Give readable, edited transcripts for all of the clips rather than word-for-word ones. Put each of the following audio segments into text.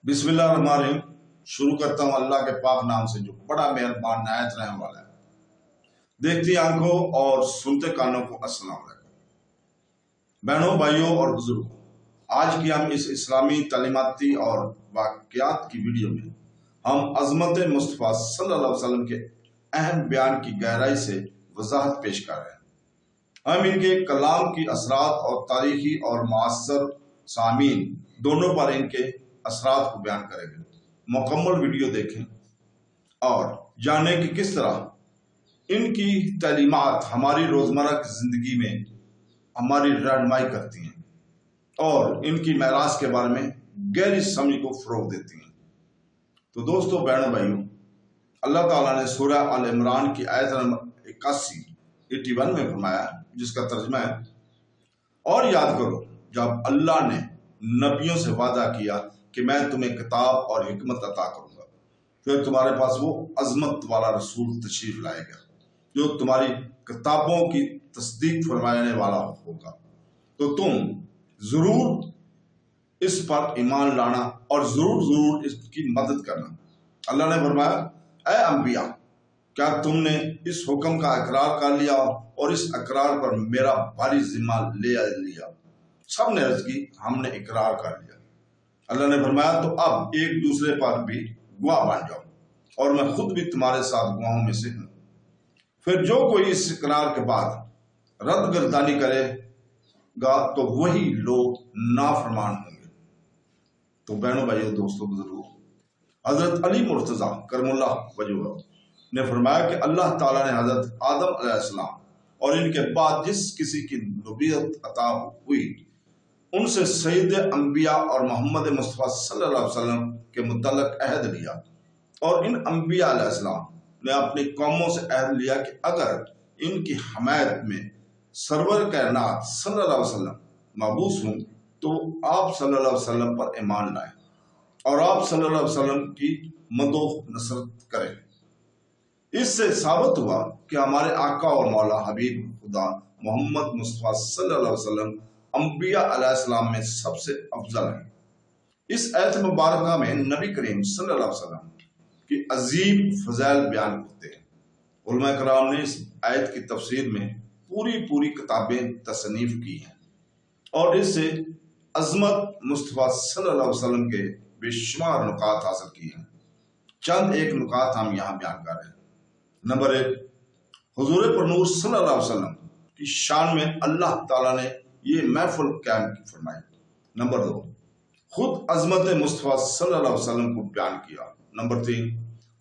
बिस्मिल्लाहिर्रहमानिर्रहीम। शुरू करता हूँ अल्लाह के पाक नाम से जो बड़ा मेहरबान नायत रहने वाला है। देखती आंखों और सुनते कानों को अस्सलाम वालेकुम। बहनों, भाइयों और बुजुर्गों, आज की हम इस इस्लामी तालीमाती और वाक़यात की वीडियो में हम अज़मत मुस्तफ़ा सल्लल्लाहु अलैहि वसल्लम के अहम बयान की गहराई से वजाहत पेश कर रहे हैं। हम इनके कलाम की असरात और तारीखी और मुअस्सर सामीन दोनों पर इनके असरात को बयान करेंगे। मुकम्मल वीडियो देखें और जानें कि किस तरह इनकी तालीमात हमारी रोज़मर्रा की ज़िंदगी में हमारी रहनुमाई करती हैं और इनकी मेरास के बारे में गहरी समझ को फ़रोग़ देती हैं। तो दोस्तों, बहनों, भाइयों, अल्लाह ताला ने सूरह अल इमरान की आयत नंबर 81 में फरमाया, जिसका तर्जुमा है, और याद करो जब अल्लाह ने नबियों से वादा किया कि मैं तुम्हें किताब और हिकमत अता करूंगा, फिर तुम्हारे पास वो अजमत वाला रसूल तशरीफ लाएगा जो तुम्हारी किताबों की तस्दीक फरमाने वाला होगा, तो तुम जरूर इस पर ईमान लाना और जरूर इसकी मदद करना। अल्लाह ने फरमाया, ऐ अंबिया, क्या तुमने इस हुक्म का इकरार कर लिया और इस इकरार पर मेरा भारी जिम्मा ले लिया? सब ने अर्ज की, हमने इकरार कर लिया। अल्लाह ने फरमाया, तो अब एक दूसरे पर भी गवाह बन जाओ और मैं खुद भी तुम्हारे साथ गवाहों में से हूं। फिर जो कोई इस इकरार के बाद रद्दगर्दानी करेगा तो वही लोग नाफरमान होंगे। तो बहनों, भाइयों, दोस्तों, बुजुर्गों, हजरत अली मुर्तजा करमुल्लाह वजह ने फरमाया कि अल्लाह ताला ने हजरत आदम अलैहिस्सलाम और इनके बाद जिस किसी की नबूवत अता हुई उनसे सईद अंबिया और मोहम्मद मुस्तफ़ा सल्लल्लाहु अलैहि वसल्लम के मुतल्लिक़ अहद लिया, और इन अंबिया अलैहिस्सलाम ने अपनी कौमों से अहद लिया कि अगर इनकी हमायत में सरवर कायनात सल्लल्लाहु अलैहि वसल्लम मबूस हों तो आप सल्लल्लाहु अलैहि वसल्लम पर ईमान लाएं और आप सल्लल्लाहु अलैहि वसल्लम की मदोह नसरत करें। इससे साबित हुआ कि हमारे आका और मौला हबीब खुदा मोहम्मद मुस्तफ़ा सल्लल्लाहु अलैहि वसल्लम अंबिया अलैहिस्सलाम में सबसे अफजल है। इस आयत मुबारका में नबी करीम सल्लल्लाहु अलैहि वसल्लम की अजीम फज़ाइल बयान होते हैं। उलमा कराम ने इस आयत की तफसीर में पूरी किताबें तसनीफ की हैं और इससे अज़मत मुस्तफ़ा सल्लल्लाहु अलैहि वसल्लम के बेशुमार नुकात हासिल किए हैं। चंद एक नुकात हम यहाँ बयान कर रहे हैं। नंबर 1, हुज़ूर पुरनूर सल्लल्लाहु अलैहि वसल्लम की शान में अल्लाह ताला ने ये महफिल कायम फरमाई। नंबर 2, खुद अज़मत मुस्तफ़ा सल्लल्लाहु अलैहि वसल्लम को बयान किया। नंबर 3,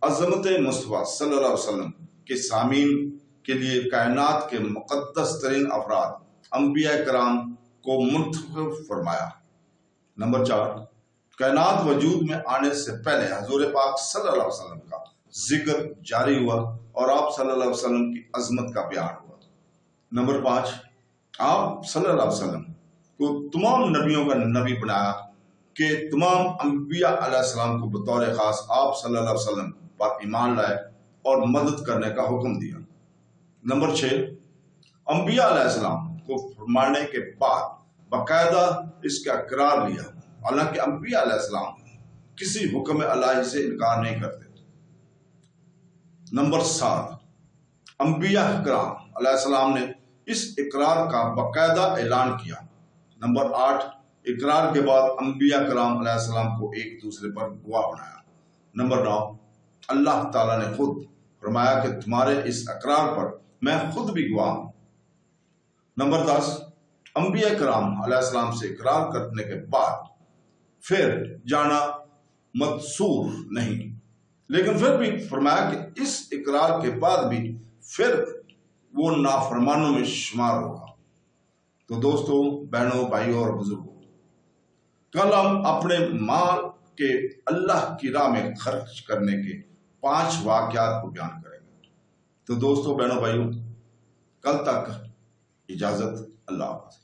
अज़मत मुस्तफ़ा सल्लल्लाहु अलैहि वसल्लम के सामीन के लिए कायनात के मुक़द्दस तरीन अफराद अंबिया कराम को मुंतखब फरमाया। नंबर 4, कायनात वजूद में आने से पहले हजूर पाक सल्लल्लाहु अलैहि वसल्लम का जिक्र जारी हुआ और आप सल्लल्लाहु अलैहि वसल्लम की अजमत का बयान हुआ। नंबर 5, आप सल्लल्लाहु अलैहि वसल्लम को तमाम नबियों का नबी बनाया कि तमाम अंबिया अलैहिस्सलाम को बतौर खास आप सल्लल्लाहु अलैहि वसल्लम पर ईमान लाए और मदद करने का हुक्म दिया। नंबर 6, अंबिया अलैहिस्सलाम को फरमाने के बाद बाकायदा इसका इकरार लिया, हालांकि अंबिया अलैहिस्सलाम किसी हुक्म इलाही से इनकार नहीं करते। नंबर 7, अंबिया कराम अलैहिस्सलाम ने इस इकरार का बाकायदा ऐलान किया। नंबर 8, इकरार के बाद अंबिया कराम अलैहिस्सलाम को एक दूसरे पर गवाह बनाया। नंबर 9, अल्लाह ताला ने खुद फरमाया कि तुम्हारे इस इकरार पर मैं खुद भी गवाह हूं। नंबर 10, अंबिया कराम अलैहिस्सलाम से इकरार करने के बाद फिर जाना मत्सूर नहीं, लेकिन फिर भी फरमाया कि इस इकरार के बाद भी फिर वो नाफरमानों में शुमार होगा। तो दोस्तों, बहनों, भाइयों और बुजुर्गों, कल हम अपने माल के अल्लाह की राह में खर्च करने के 5 वाक़यात को बयान करेंगे। तो दोस्तों, बहनों, भाइयों, कल तक इजाजत। अल्लाह हाफ़िज़।